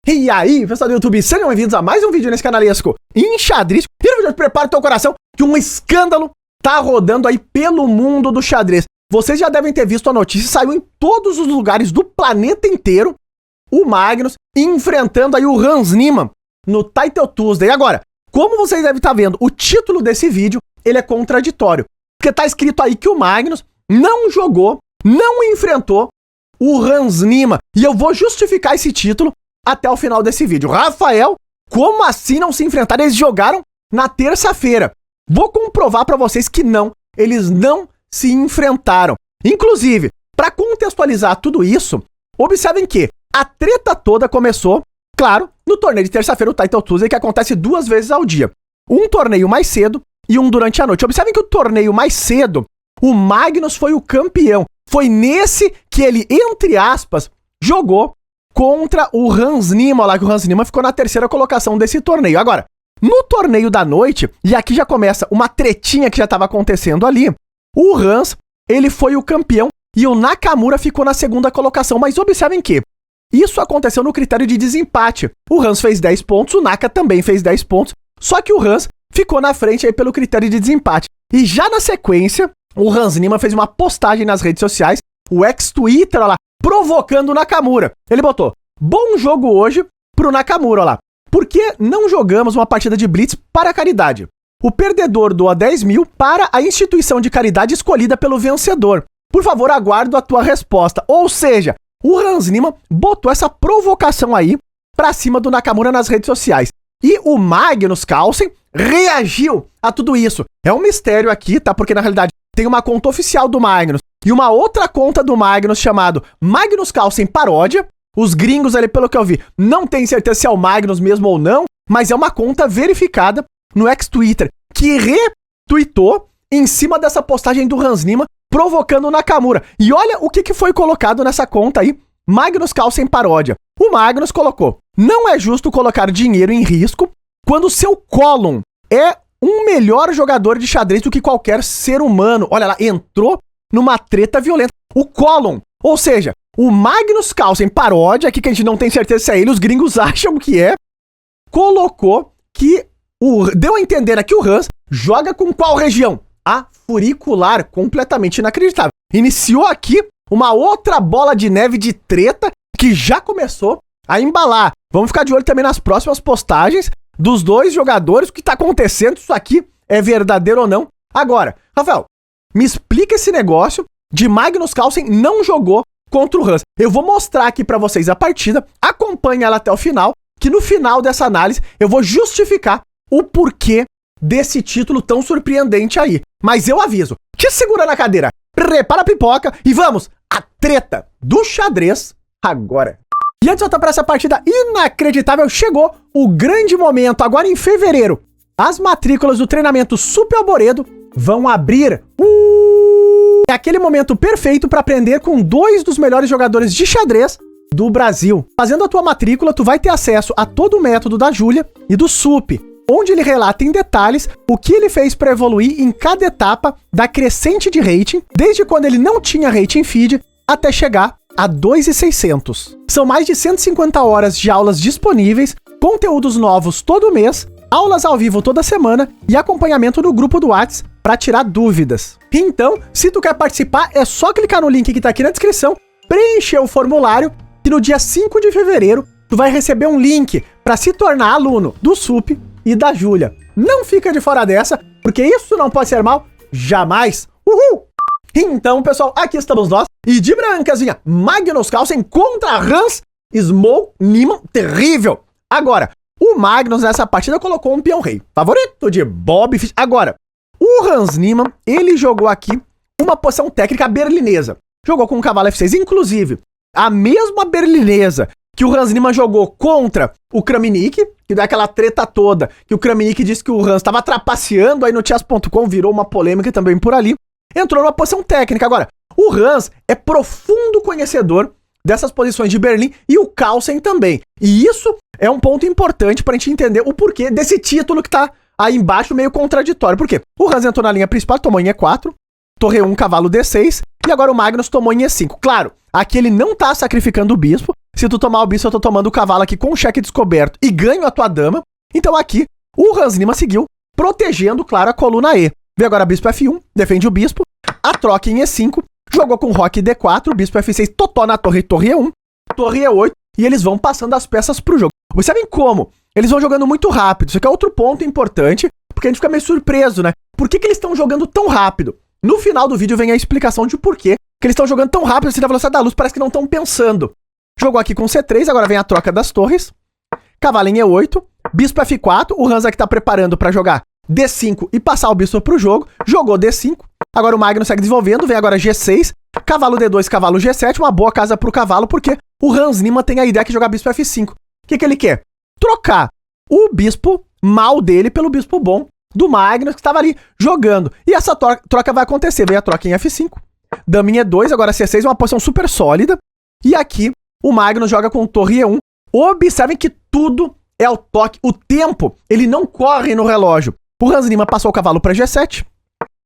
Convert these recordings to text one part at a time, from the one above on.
E aí, pessoal do YouTube, sejam bem-vindos a mais um vídeo nesse canalesco Enxadrisco. E no vídeo, prepara o teu coração que um escândalo tá rodando aí pelo mundo do xadrez. Vocês já devem ter visto a notícia, saiu em todos os lugares do planeta inteiro o Magnus enfrentando aí o Hans Niemann no Title Tuesday. Agora, como vocês devem estar vendo, o título desse vídeo, ele é contraditório. Porque tá escrito aí que o Magnus não jogou, não enfrentou o Hans Niemann. E eu vou justificar esse título até o final desse vídeo. Rafael, como assim não se enfrentaram? Eles jogaram na terça-feira. Vou comprovar pra vocês que não, eles não se enfrentaram. Inclusive, pra contextualizar tudo isso, observem que a treta toda começou, claro, no torneio de terça-feira, o Title Tuesday, que acontece 2 vezes ao dia. Um torneio mais cedo e um durante a noite. Observem que o torneio mais cedo, o Magnus foi o campeão. Foi nesse que ele, entre aspas, jogou contra o Hans Niemann, lá que o Hans Niemann ficou na 3ª colocação desse torneio. Agora, no torneio da noite, e aqui já começa uma tretinha que já estava acontecendo ali, o Hans, ele foi o campeão e o Nakamura ficou na 2ª colocação. Mas observem que isso aconteceu no critério de desempate. O Hans fez 10 pontos, o Naka também fez 10 pontos, só que o Hans ficou na frente aí pelo critério de desempate. E já na sequência, o Hans Niemann fez uma postagem nas redes sociais, o ex-Twitter, olha lá, provocando o Nakamura. Ele botou, bom jogo hoje pro Nakamura, olha lá. Por que não jogamos uma partida de Blitz para a caridade? O perdedor doa 10 mil para a instituição de caridade escolhida pelo vencedor. Por favor, aguardo a tua resposta. Ou seja, o Hans Niemann botou essa provocação aí pra cima do Nakamura nas redes sociais. E o Magnus Carlsen reagiu a tudo isso. É um mistério aqui, tá? Porque na realidade tem uma conta oficial do Magnus e uma outra conta do Magnus chamado Magnus Carlsen Paródia. Os gringos ali, pelo que eu vi, não tem certeza se é o Magnus mesmo ou não, mas é uma conta verificada no ex-Twitter que retweetou em cima dessa postagem do Hans Niemann provocando o Nakamura. E olha o que foi colocado nessa conta aí, Magnus Carlsen Paródia. O Magnus colocou, não é justo colocar dinheiro em risco quando seu Column é um melhor jogador de xadrez do que qualquer ser humano. Olha lá, entrou numa treta violenta. O Column, ou seja, o Magnus Carlsen Paródia, aqui que a gente não tem certeza se é ele, os gringos acham que é, colocou que deu a entender aqui o Hans joga com qual região? A furicular, completamente inacreditável. Iniciou aqui uma outra bola de neve de treta que já começou a embalar. Vamos ficar de olho também nas próximas postagens dos dois jogadores, o que tá acontecendo, isso aqui é verdadeiro ou não. Agora, Rafael, me explica esse negócio de Magnus Carlsen não jogou contra o Hans. Eu vou mostrar aqui pra vocês a partida, acompanha ela até o final, que no final dessa análise eu vou justificar o porquê desse título tão surpreendente aí. Mas eu aviso, te segura na cadeira, prepara a pipoca e vamos, a treta do xadrez agora. E antes de voltar para essa partida inacreditável, chegou o grande momento. Agora em fevereiro, as matrículas do treinamento Super Arboredo vão abrir. É aquele momento perfeito para aprender com 2 dos melhores jogadores de xadrez do Brasil. Fazendo a tua matrícula, tu vai ter acesso a todo o método da Júlia e do Sup, onde ele relata em detalhes o que ele fez para evoluir em cada etapa da crescente de rating, desde quando ele não tinha rating feed até chegar a 2.600. São mais de 150 horas de aulas disponíveis, conteúdos novos todo mês, aulas ao vivo toda semana e acompanhamento no grupo do WhatsApp para tirar dúvidas. Então, se tu quer participar, é só clicar no link que tá aqui na descrição, preencher o formulário e no dia 5 de fevereiro tu vai receber um link para se tornar aluno do Sup e da Júlia. Não fica de fora dessa, porque isso não pode ser mal jamais. Uhul! Então, pessoal, aqui estamos nós. E de brancazinha, Magnus Carlsen contra Hans Small Niemann. Terrível! Agora, o Magnus nessa partida colocou um peão-rei. Favorito de Bob Fish. Agora, o Hans Niemann, ele jogou aqui uma posição técnica berlinesa. Jogou com o cavalo F6. Inclusive, a mesma berlinesa que o Hans Niemann jogou contra o Kramnik, que dá aquela treta toda, que o Kramnik disse que o Hans estava trapaceando aí no chess.com, virou uma polêmica também por ali, entrou numa posição técnica. Agora, o Hans é profundo conhecedor dessas posições de Berlim e o Carlsen também. E isso é um ponto importante pra gente entender o porquê desse título que tá aí embaixo meio contraditório. Por quê? O Hans entrou na linha principal, tomou em E4, torre 1, cavalo D6, e agora o Magnus tomou em E5. Claro, aqui ele não tá sacrificando o bispo, Se tu tomar o bispo, eu tô tomando o cavalo aqui com o cheque descoberto e ganho a tua dama. Então aqui, o Hans Lima seguiu protegendo, claro, a coluna E. Vê agora bispo F1, defende o bispo. A troca em E5, jogou com roque D4, bispo F6, totó na torre E1, torre E8, e eles vão passando as peças pro jogo. Observem como eles vão jogando muito rápido. Isso aqui é outro ponto importante, porque a gente fica meio surpreso, né? Por que eles estão jogando tão rápido? No final do vídeo vem a explicação de por que eles estão jogando tão rápido assim na velocidade da luz, parece que não estão pensando. Jogou aqui com C3, agora vem a troca das torres. Cavalo em E8, bispo F4, o Hans aqui tá preparando para jogar D5 e passar o bispo pro jogo. Jogou D5, agora o Magnus segue desenvolvendo, vem agora G6, cavalo D2, cavalo G7, uma boa casa pro cavalo, porque o Hans Lima tem a ideia de jogar bispo F5. O que ele quer? Trocar o bispo mal dele pelo bispo bom do Magnus, que estava ali jogando. E essa troca vai acontecer. Vem a troca em F5, dama em E2, agora C6, uma posição super sólida. E aqui o Magnus joga com torre E1. Observem que tudo é ao toque. O tempo, ele não corre no relógio. O Hans Lima passou o cavalo para G7,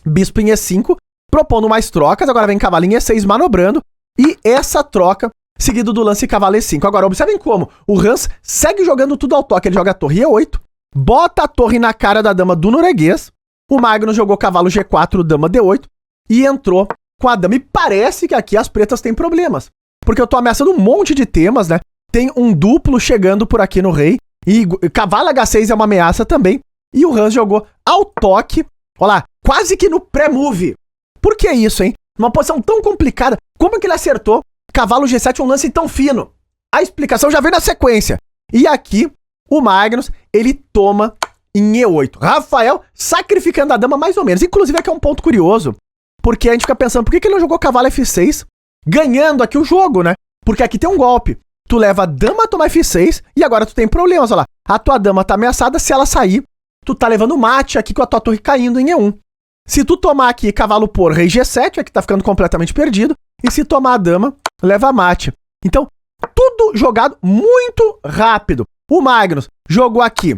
bispo em E5, propondo mais trocas. Agora vem cavalo em E6, manobrando. E essa troca, seguido do lance cavalo E5. Agora, observem como o Hans segue jogando tudo ao toque. Ele joga a torre E8, bota a torre na cara da dama do norueguês. O Magnus jogou cavalo G4, dama D8 e entrou com a dama. E parece que aqui as pretas têm problemas, porque eu tô ameaçando um monte de temas, né? Tem um duplo chegando por aqui no rei. E cavalo H6 é uma ameaça também. E o Hans jogou ao toque. Olha lá, quase que no pré-move. Por que isso, hein? Numa posição tão complicada. Como é que ele acertou cavalo G7, um lance tão fino? A explicação já vem na sequência. E aqui, o Magnus, ele toma em E8. Rafael sacrificando a dama mais ou menos. Inclusive aqui é um ponto curioso, porque a gente fica pensando, por que ele não jogou cavalo F6, ganhando aqui o jogo, né? Porque aqui tem um golpe. Tu leva a dama a tomar F6 e agora tu tem problemas, olha lá. A tua dama tá ameaçada, se ela sair, tu tá levando mate aqui com a tua torre caindo em E1. Se tu tomar aqui cavalo por rei G7, aqui tá ficando completamente perdido. E se tomar a dama, leva mate. Então, tudo jogado muito rápido. O Magnus jogou aqui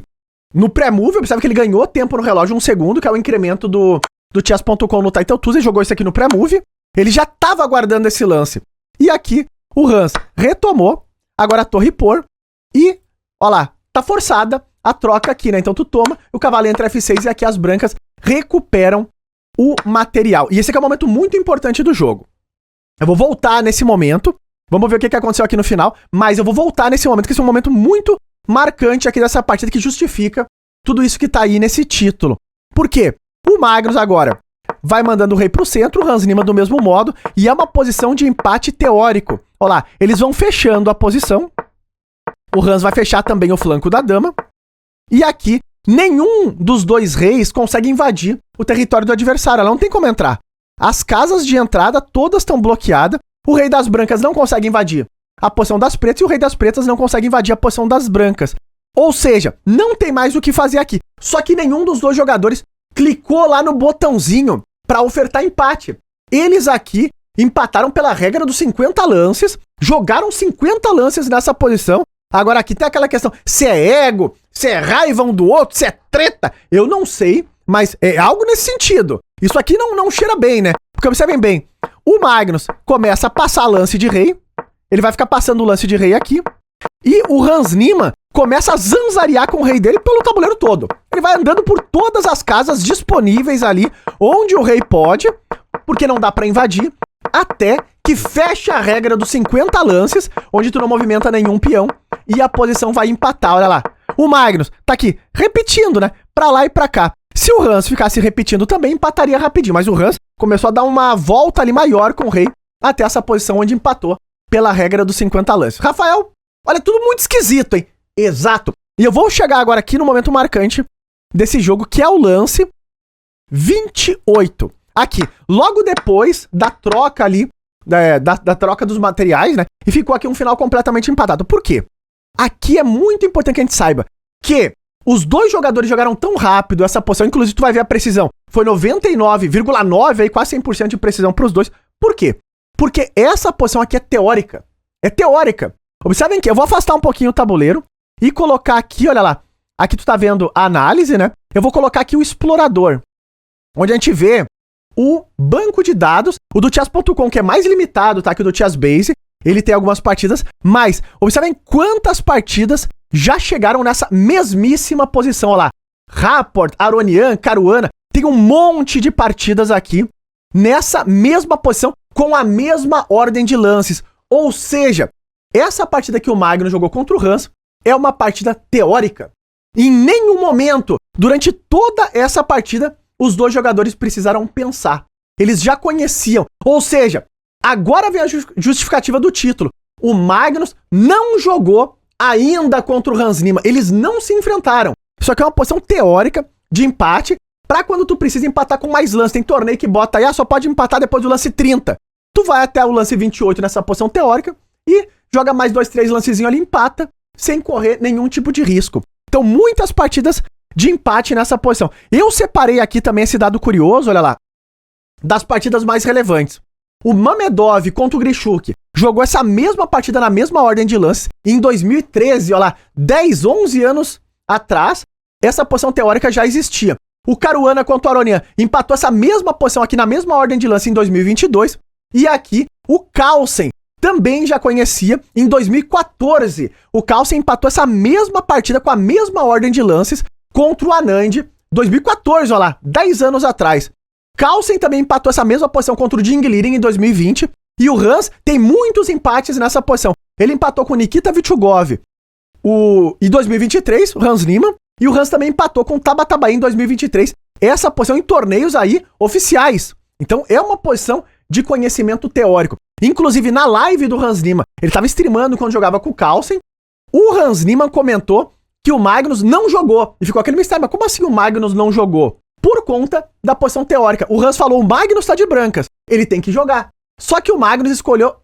no pré-move, observe que ele ganhou tempo no relógio, 1 segundo, que é o incremento do chess.com no Title Tuesday. Ele jogou isso aqui no pré-move. Ele já tava aguardando esse lance. E aqui, o Hans retomou. Agora a torre por. E, ó lá, tá forçada a troca aqui, né? Então tu toma, o cavalo entra F6 e aqui as brancas recuperam o material. E esse aqui é um momento muito importante do jogo. Eu vou voltar nesse momento. Vamos ver o que aconteceu aqui no final. Mas eu vou voltar nesse momento, que esse é um momento muito marcante aqui dessa partida, que justifica tudo isso que tá aí nesse título. Por quê? O Magnus agora vai mandando o rei pro centro, o Hans Lima do mesmo modo, e é uma posição de empate teórico. Olha lá, eles vão fechando a posição. O Hans vai fechar também o flanco da dama. E aqui, nenhum dos dois reis consegue invadir o território do adversário. Ela não tem como entrar. As casas de entrada todas estão bloqueadas. O rei das brancas não consegue invadir a posição das pretas e o rei das pretas não consegue invadir a posição das brancas. Ou seja, não tem mais o que fazer aqui. Só que nenhum dos dois jogadores clicou lá no botãozinho para ofertar empate. Eles aqui empataram pela regra dos 50 lances, jogaram 50 lances nessa posição. Agora aqui tem aquela questão, se é ego, se é raiva um do outro, se é treta, eu não sei, mas é algo nesse sentido. Isso aqui não cheira bem, né? Porque observem bem, o Magnus começa a passar lance de rei, ele vai ficar passando o lance de rei aqui, e o Hans Lima começa a zanzariar com o rei dele pelo tabuleiro todo. Ele vai andando por todas as casas disponíveis ali, onde o rei pode, porque não dá pra invadir, até que fecha a regra dos 50 lances, onde tu não movimenta nenhum peão, e a posição vai empatar, olha lá. O Magnus tá aqui repetindo, né? Pra lá e pra cá. Se o Hans ficasse repetindo também, empataria rapidinho, mas o Hans começou a dar uma volta ali maior com o rei, até essa posição onde empatou pela regra dos 50 lances. Rafael, olha, tudo muito esquisito, hein? Exato. E eu vou chegar agora aqui no momento marcante desse jogo, que é o lance 28. Aqui, logo depois da troca ali, da troca dos materiais, né? E ficou aqui um final completamente empatado. Por quê? Aqui é muito importante que a gente saiba que os dois jogadores jogaram tão rápido essa posição, inclusive tu vai ver a precisão. Foi 99,9, aí quase 100% de precisão para os dois. Por quê? Porque essa posição aqui é teórica. É teórica. Observem que eu vou afastar um pouquinho o tabuleiro e colocar aqui, olha lá. Aqui tu tá vendo a análise, né? Eu vou colocar aqui o explorador, onde a gente vê o banco de dados, o do chess.com, que é mais limitado, tá? Que o do ChessBase. ele tem algumas partidas, mas observem quantas partidas já chegaram nessa mesmíssima posição. Olha lá, Rapport, Aronian, Caruana, tem um monte de partidas aqui nessa mesma posição, com a mesma ordem de lances. Ou seja, essa partida que o Magnus jogou contra o Hans é uma partida teórica. Em nenhum momento, durante toda essa partida, os dois jogadores precisaram pensar. Eles já conheciam. Ou seja, agora vem a justificativa do título. O Magnus não jogou ainda contra o Hans Niemann. Eles não se enfrentaram. Isso aqui é uma posição teórica de empate pra quando tu precisa empatar com mais lances. Tem torneio que bota aí, só pode empatar depois do lance 30. Tu vai até o lance 28 nessa posição teórica e joga mais 2, 3 lancezinhos ali, empata, sem correr nenhum tipo de risco. Então, muitas partidas de empate nessa posição. Eu separei aqui também esse dado curioso, olha lá, das partidas mais relevantes. O Mamedov contra o Grichuk jogou essa mesma partida na mesma ordem de lances em 2013, olha lá, 10, 11 anos atrás, essa posição teórica já existia. O Caruana contra o Aronian empatou essa mesma posição aqui na mesma ordem de lance em 2022. E aqui, o Carlsen também já conhecia em 2014. O Carlsen empatou essa mesma partida com a mesma ordem de lances contra o Anand, 2014, olha lá, 10 anos atrás. Carlsen também empatou essa mesma posição contra o Jinglirin em 2020. E o Hans tem muitos empates nessa posição. Ele empatou com o Nikita Vichugov em 2023, o Hans Niemann. E o Hans também empatou com o Tabatabai em 2023. Essa posição em torneios aí oficiais. Então é uma posição de conhecimento teórico. Inclusive na live do Hans Niemann, ele estava streamando quando jogava com o Carlsen. O Hans Niemann comentou que o Magnus não jogou. E ficou aquele mistério, mas como assim o Magnus não jogou? Por conta da posição teórica. O Hans falou, o Magnus tá de brancas, ele tem que jogar. Só que o Magnus escolheu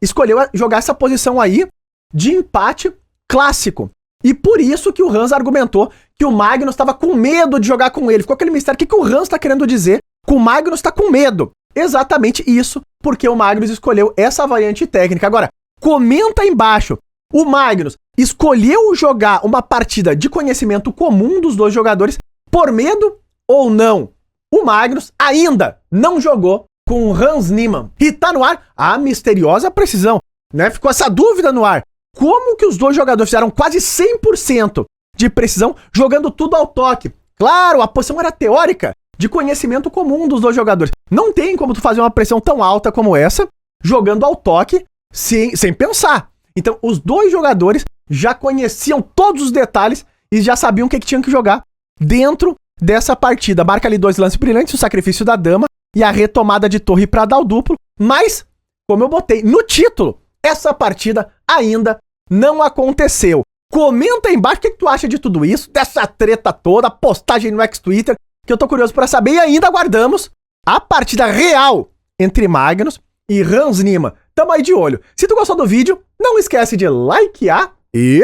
jogar essa posição aí de empate clássico. E por isso que o Hans argumentou que o Magnus estava com medo de jogar com ele. Ficou aquele mistério, o que o Hans está querendo dizer que o Magnus está com medo? Exatamente isso, porque o Magnus escolheu essa variante técnica. Agora, comenta aí embaixo, o Magnus escolheu jogar uma partida de conhecimento comum dos dois jogadores por medo ou não? O Magnus ainda não jogou com o Hans Niemann. E tá no ar a misteriosa precisão, né? Ficou essa dúvida no ar. Como que os dois jogadores fizeram quase 100% de precisão jogando tudo ao toque? Claro, a posição era teórica, de conhecimento comum dos dois jogadores. Não tem como tu fazer uma pressão tão alta como essa, jogando ao toque, sem pensar. Então, os dois jogadores já conheciam todos os detalhes e já sabiam o que tinham que jogar dentro dessa partida. Marca ali 2 lances brilhantes, o sacrifício da dama e a retomada de torre para dar o duplo. Mas, como eu botei no título, essa partida ainda não aconteceu. Comenta aí embaixo o que tu acha de tudo isso, dessa treta toda, postagem no ex-Twitter, que eu tô curioso para saber. E ainda aguardamos a partida real entre Magnus e Hans Niemann. Tamo aí de olho. Se tu gostou do vídeo, não esquece de likear e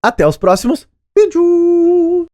até os próximos vídeos.